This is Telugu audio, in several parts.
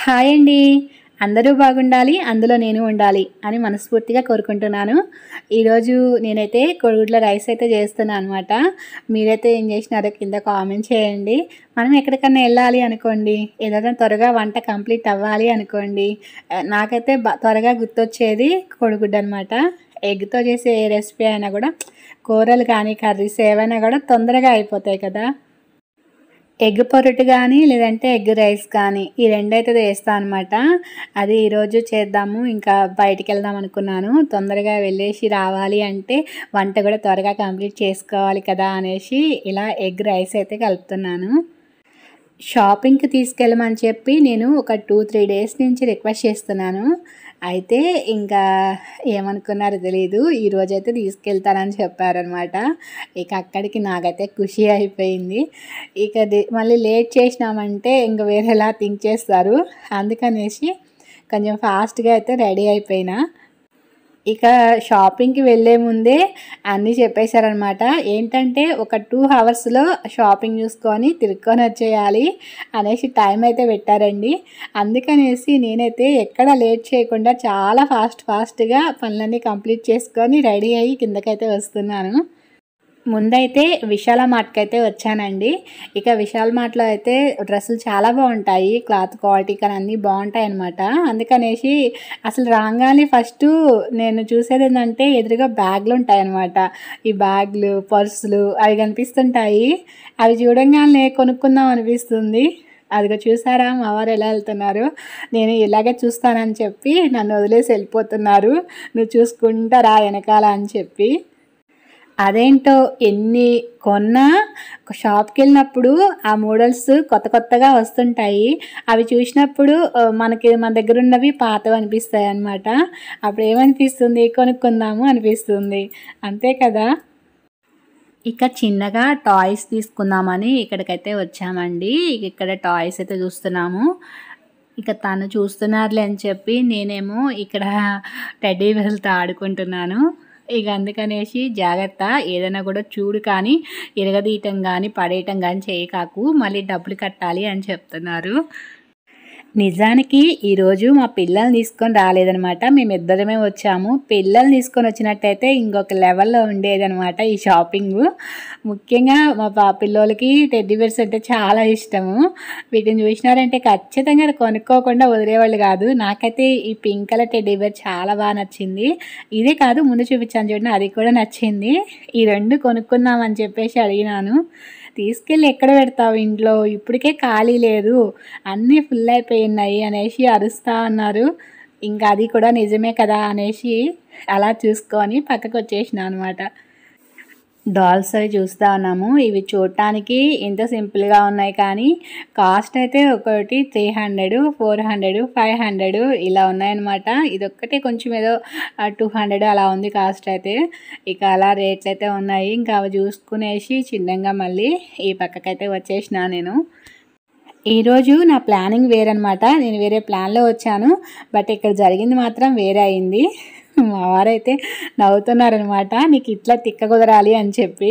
హాయ్ అండి. అందరూ బాగుండాలి, అందులో నేను ఉండాలి అని మనస్ఫూర్తిగా కోరుకుంటున్నాను. ఈరోజు నేనైతే కోడిగుడ్ల రైస్ అయితే చేస్తున్నాను అనమాట. మీరైతే ఏం చేసినారో కింద కామెంట్ చేయండి. మనం ఎక్కడికన్నా వెళ్ళాలి అనుకోండి, ఏదైనా త్వరగా వంట కంప్లీట్ అవ్వాలి అనుకోండి, నాకైతే త్వరగా గుర్తొచ్చేది కోడిగుడ్డు అనమాట. ఎగ్తో చేసే ఏ రెసిపీ అయినా కూడా, కూరలు కానీ కర్రీస్ ఏవైనా కూడా తొందరగా అయిపోతాయి కదా. ఎగ్ పొరటు కానీ లేదంటే ఎగ్ రైస్ కానీ ఈ రెండైతే చేస్తాను అనమాట. అది ఈరోజు చేద్దాము, ఇంకా బయటికి వెళ్దాం అనుకున్నాను. తొందరగా వెళ్ళేసి రావాలి అంటే వంట కూడా త్వరగా కంప్లీట్ చేసుకోవాలి కదా అనేసి ఇలా ఎగ్ రైస్ అయితే కలుపుతున్నాను. షాపింగ్కి తీసుకెళ్ళమని చెప్పి నేను ఒక 2-3 డేస్ నుంచి రిక్వెస్ట్ చేస్తున్నాను. అయితే ఇంకా ఏమనుకున్నారో తెలియదు, ఈరోజైతే తీసుకెళ్తానని చెప్పారనమాట. ఇక అక్కడికి నాకైతే ఖుషి అయిపోయింది. ఇక మళ్ళీ లేట్ చేసినామంటే ఇంక వేరేలా థింక్ చేస్తారు. అందుకనేసి కొంచెం ఫాస్ట్గా అయితే రెడీ అయిపోయినా. ఇక షాపింగ్కి వెళ్ళే ముందే అన్నీ చెప్పేశారనమాట. ఏంటంటే ఒక 2 అవర్స్లో షాపింగ్ చూసుకొని తిరుక్కొని వచ్చేయాలి అనేసి టైం అయితే పెట్టారండి. అందుకనేసి నేనైతే ఎక్కడ లేట్ చేయకుండా చాలా ఫాస్ట్గా పనులన్నీ కంప్లీట్ చేసుకొని రెడీ అయ్యి కిందకైతే వస్తున్నాను. ముందైతే విశాల మార్ట్కి అయితే వచ్చానండి. ఇక విశాల్ మార్ట్లో అయితే డ్రెస్సులు చాలా బాగుంటాయి, క్లాత్ క్వాలిటీ కానీ అన్నీ బాగుంటాయి అనమాట. అందుకనేసి అసలు రాగానే ఫస్ట్ నేను చూసేది ఏంటంటే ఎదురుగా బ్యాగ్లు ఉంటాయన్నమాట. ఈ బ్యాగ్లు, పర్సులు అవి కనిపిస్తుంటాయి. అవి చూడంగానే కొనుక్కుందాం అనిపిస్తుంది. అదిగో చూసారా మా వారు ఎలా వెళ్తున్నారు. నేను ఇలాగే చూస్తానని చెప్పి నన్ను వదిలేసి వెళ్ళిపోతున్నారు, నువ్వు చూసుకుంటా రా వెనకాల అని చెప్పి. అదేంటో ఎన్ని కొన్నా షాప్కి వెళ్ళినప్పుడు ఆ మోడల్స్ కొత్తగా వస్తుంటాయి. అవి చూసినప్పుడు మన దగ్గర ఉన్నవి పాతవి అనిపిస్తాయి అన్నమాట. అప్పుడు ఏమనిపిస్తుంది, కొనుక్కుందాము అనిపిస్తుంది, అంతే కదా. ఇక చిన్నగా టాయ్స్ తీసుకుందామని ఇక్కడికైతే వచ్చామండి. ఇక్కడ టాయ్స్ అయితే చూస్తున్నాము. ఇక తను చూస్తున్నారులే అని చెప్పి నేనేమో ఇక్కడ టెడ్డీ బేర్లతో ఆడుకుంటున్నాను. ఇక అందుకనేసి జాగ్రత్త, ఏదైనా కూడా చూడు కానీ ఇరగదీయటం కానీ పడేయటం కానీ చేయకాకు, మళ్ళీ డబ్బులు కట్టాలి అని చెప్తున్నారు. నిజానికి ఈరోజు మా పిల్లల్ని తీసుకొని రాలేదనమాట, మేమిద్దరమే వచ్చాము. పిల్లల్ని తీసుకొని వచ్చినట్టయితే ఇంకొక లెవెల్లో ఉండేదనమాట ఈ షాపింగ్. ముఖ్యంగా మా పిల్లలకి టెడ్డీ బేర్స్ అంటే చాలా ఇష్టము. వీటిని చూసినారంటే ఖచ్చితంగా కొనుక్కోకుండా వదిలేవాళ్ళు కాదు. నాకైతే ఈ పింక్ కలర్ టెడ్డీ బేర్ చాలా బాగా నచ్చింది. ఇదే కాదు, ముందు చూపించాను చూడండి, అది కూడా నచ్చింది. ఈ 2 కొనుక్కుందామని చెప్పేసి అడిగినాను. తీసుకెళ్ళి ఎక్కడ పెడతావు ఇంట్లో, ఇప్పటికే ఖాళీ లేదు, అన్నీ ఫుల్ అయిపోయినాయి అనేసి అరుస్తూ ఉన్నారు. ఇంకా అది కూడా నిజమే కదా అనేసి అలా చూసుకొని పక్కకు వచ్చేసిన అనమాట. డాల్స్ అవి చూస్తూ ఉన్నాము. ఇవి చూడటానికి ఇంత సింపుల్గా ఉన్నాయి కానీ కాస్ట్ అయితే ఒకటి 300, 400, 500 ఇలా ఉన్నాయన్నమాట. ఇదొక్కటే కొంచెం ఏదో 200 అలా ఉంది కాస్ట్ అయితే. ఇక అలా రేట్లు అయితే ఉన్నాయి. ఇంకా అవి చూసుకునేసి చిన్నగా మళ్ళీ ఈ పక్కకైతే వచ్చేసిన నేను. ఈరోజు నా ప్లానింగ్ వేరనమాట. నేను వేరే ప్లాన్లో వచ్చాను, బట్ ఇక్కడ జరిగింది మాత్రం వేరే అయింది. మా వారైతే నవ్వుతున్నారనమాట, నీకు ఇట్లా తిక్క కుదరాలి అని చెప్పి.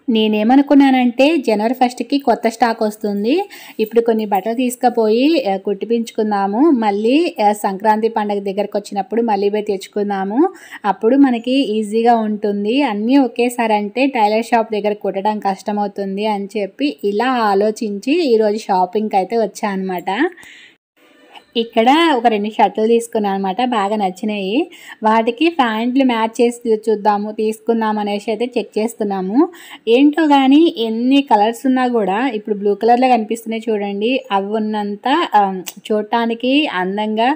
నేనేమనుకున్నానంటే జనవరి 1కి కొత్త స్టాక్ వస్తుంది, ఇప్పుడు కొన్ని బట్టలు తీసుకుపోయి కుట్టిపించుకుందాము, మళ్ళీ సంక్రాంతి పండుగ దగ్గరకు వచ్చినప్పుడు మళ్ళీ పోయి తెచ్చుకుందాము, అప్పుడు మనకి ఈజీగా ఉంటుంది. అన్నీ ఒకేసారి అంటే టైలర్ షాప్ దగ్గర కుట్టడం కష్టమవుతుంది అని చెప్పి ఇలా ఆలోచించి ఈరోజు షాపింగ్కి అయితే వచ్చా అనమాట. ఇక్కడ ఒక 2 షర్టులు తీసుకున్నాను అనమాట, బాగా నచ్చినాయి. వాటికి ప్యాంట్లు మ్యాచ్ చేసి చూద్దాము, తీసుకుందాం అనేసి అయితే చెక్ చేస్తున్నాము. ఏంటో కానీ ఎన్ని కలర్స్ ఉన్నా కూడా ఇప్పుడు బ్లూ కలర్లో కనిపిస్తున్నాయి చూడండి, అవి ఉన్నంత చూడటానికి అందంగా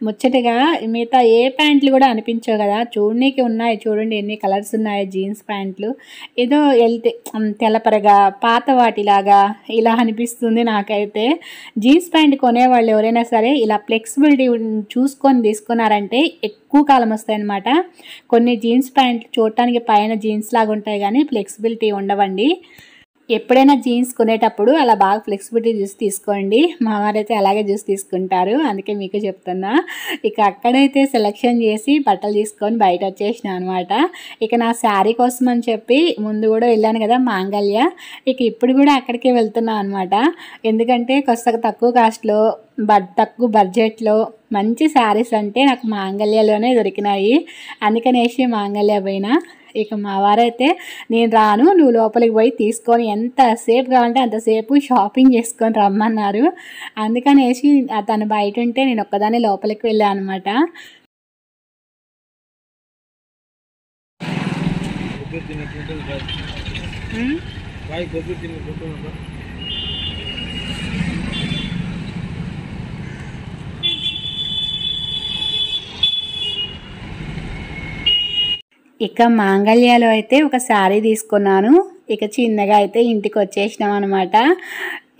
ముచ్చటగా మిగతా ఏ ప్యాంట్లు కూడా అనిపించవు కదా. చూడడానికి ఉన్నాయి చూడండి ఎన్ని కలర్స్ ఉన్నాయి. జీన్స్ ప్యాంట్లు ఏదో తెల్లపరగా పాత వాటిలాగా ఇలా అనిపిస్తుంది నాకైతే. జీన్స్ ప్యాంట్ కొనేవాళ్ళు ఎవరైనా సరే ఇలా ఫ్లెక్సిబిలిటీ చూసుకొని తీసుకున్నారంటే ఎక్కువ కాలం వస్తాయి అన్నమాట. కొన్ని జీన్స్ ప్యాంట్లు చూడటానికి పైన జీన్స్ లాగా ఉంటాయి కానీ ఫ్లెక్సిబిలిటీ ఉండవండి. ఎప్పుడైనా జీన్స్ కొనేటప్పుడు అలా బాగా ఫ్లెక్సిబిలిటీ చూసి తీసుకోండి. మా వారైతే అలాగే చూసి తీసుకుంటారు, అందుకే మీకు చెప్తున్నా. ఇక అక్కడైతే సెలెక్షన్ చేసి బట్టలు తీసుకొని బయట వచ్చేసిన అనమాట. ఇక నా శారీ కోసం అని చెప్పి ముందు కూడా వెళ్ళాను కదా మాంగళ్య, ఇక ఇప్పుడు కూడా అక్కడికే వెళ్తున్నా అనమాట. ఎందుకంటే కాస్త తక్కువ కాస్ట్లో తక్కువ బడ్జెట్లో మంచి శారీస్ అంటే నాకు మాంగళ్యలోనే దొరికినాయి. అందుకనేసి మాంగళ్య పోయినా. ఇక మా వారైతే నేను రాను, నువ్వు లోపలికి పోయి తీసుకొని ఎంతసేపు కావాలంటే అంతసేపు షాపింగ్ చేసుకొని రమ్మన్నారు. అందుకనేసి తను బయట ఉంటే నేను ఒక్కదాన్ని లోపలికి వెళ్ళాను అనమాట. ఇక మాంగళ్యాలో అయితే ఒక శారీ తీసుకున్నాను. ఇక చిన్నగా అయితే ఇంటికి వచ్చేసినాం అనమాట.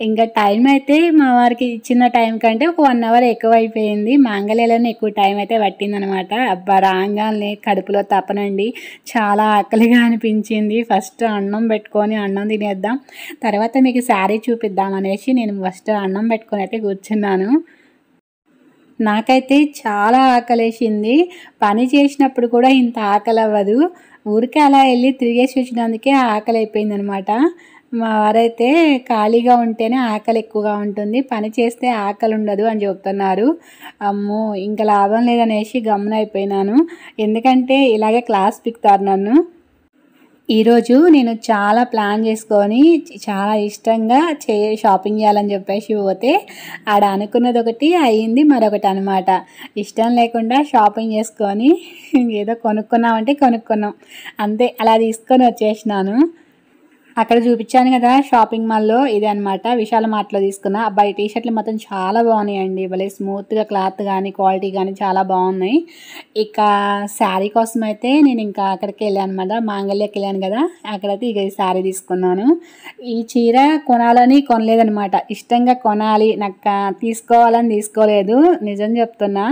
ఇంకా టైం అయితే మా వారికి ఇచ్చిన టైం కంటే ఒక 1 అవర్ ఎక్కువ అయిపోయింది. మాంగళ్యాలోనే ఎక్కువ టైం అయితే పట్టిందనమాట. అబ్బా రాగానే కడుపులో తపనండి, చాలా ఆకలిగా అనిపించింది. ఫస్ట్ అన్నం పెట్టుకొని అన్నం తినేద్దాం, తర్వాత మీకు శారీ చూపిద్దాం అనేసి నేను ఫస్ట్ అన్నం పెట్టుకొని అయితే కూర్చున్నాను. నాకైతే చాలా ఆకలేసింది. పని చేసినప్పుడు కూడా ఇంత ఆకలి అవ్వదు. ఊరికే అలా వెళ్ళి తిరిగేసి వచ్చినందుకే ఆకలి అయిపోయిందనమాట. మా వారైతే ఖాళీగా ఉంటేనే ఆకలి ఎక్కువగా ఉంటుంది, పని చేస్తే ఆకలి ఉండదు అని చెప్తున్నారు. అమ్మో ఇంకా లాభం లేదనేసి గమ్మున అయిపోయినాను. ఎందుకంటే ఇలాగే క్లాస్ పిక్తారు నన్ను. ఈరోజు నేను చాలా ప్లాన్ చేసుకొని చాలా ఇష్టంగా షాపింగ్ చేయాలని చెప్పేసి పోతే ఆడ అనుకున్నది ఒకటి అయ్యింది మరొకటి అనమాట. ఇష్టం లేకుండా షాపింగ్ చేసుకొని ఏదో కొనుక్కున్నామంటే కొనుక్కున్నాం అంతే, అలా తీసుకొని వచ్చేసినాను. అక్కడ చూపించాను కదా షాపింగ్ మాల్లో, ఇదే అనమాట. విశాల మార్ట్లో తీసుకున్నా. అబ్బాయి టీషర్ట్లు మొత్తం చాలా బాగున్నాయండి, భలే స్మూత్గా క్లాత్ కానీ క్వాలిటీ కానీ చాలా బాగున్నాయి. ఇక శారీ కోసం అయితే నేను ఇంకా అక్కడికి వెళ్ళాను అనమాట, మాంగళ్యకి వెళ్ళాను కదా, అక్కడైతే ఇక ఈ శారీ తీసుకున్నాను. ఈ చీర కొనాలని కొనలేదనమాట, ఇష్టంగా కొనాలి నాకు తీసుకోవాలని తీసుకోలేదు. నిజం చెప్తున్నా,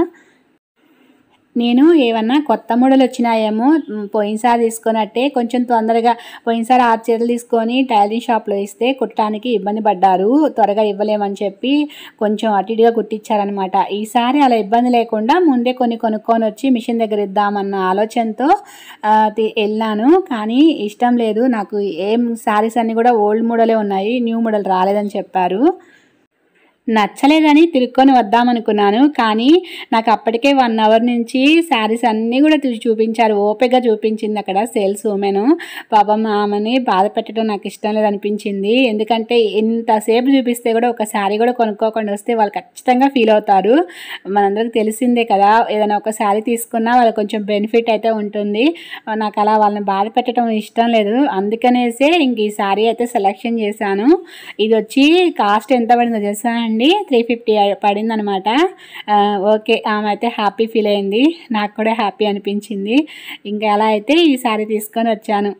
నేను ఏమన్నా కొత్త మోడల్ వచ్చినాయేమో పోయినసారి తీసుకున్నట్టే కొంచెం తొందరగా, పోయినసారి 6 చీరలు తీసుకొని టైలరింగ్ షాప్లో ఇస్తే కుట్టడానికి ఇబ్బంది పడ్డారు, త్వరగా ఇవ్వలేమని చెప్పి కొంచెం అటు ఇటుగా కుట్టించారనమాట. ఈసారి అలా ఇబ్బంది లేకుండా ముందే కొన్ని కొనుక్కొని వచ్చి మిషన్ దగ్గర ఇద్దామన్న ఆలోచనతో వెళ్ళాను. కానీ ఇష్టం లేదు నాకు, ఏం శారీస్ అన్నీ కూడా ఓల్డ్ మోడలే ఉన్నాయి, న్యూ మోడల్ రాలేదని చెప్పారు. నచ్చలేదని తిరుక్కొని వద్దామనుకున్నాను. కానీ నాకు అప్పటికే 1 అవర్ నుంచి శారీస్ అన్నీ కూడా చూపించారు, ఓపికగా చూపించింది అక్కడ సేల్స్ ఉమెన్. పాపం ఆమెని బాధ పెట్టడం నాకు ఇష్టం లేదనిపించింది. ఎందుకంటే ఇంతసేపు చూపిస్తే కూడా ఒక శారీ కూడా కొనుక్కోకుండా వస్తే వాళ్ళు ఖచ్చితంగా ఫీల్ అవుతారు. మనందరికి తెలిసిందే కదా, ఏదైనా ఒక శారీ తీసుకున్నా వాళ్ళకి కొంచెం బెనిఫిట్ అయితే ఉంటుంది. నాకు అలా వాళ్ళని బాధ పెట్టడం ఇష్టం లేదు. అందుకనేసే ఇంక ఈ శారీ అయితే సెలెక్షన్ చేశాను. ఇది వచ్చి కాస్ట్ ఎంత పడిందో తెలుసా అండి, 350 పడింది అనమాట. ఓకే, ఆమె అయితే హ్యాపీ ఫీల్ అయింది, నాకు కూడా హ్యాపీ అనిపించింది. ఇంకా అలా అయితే ఈ శారీ తీసుకొని వచ్చాను.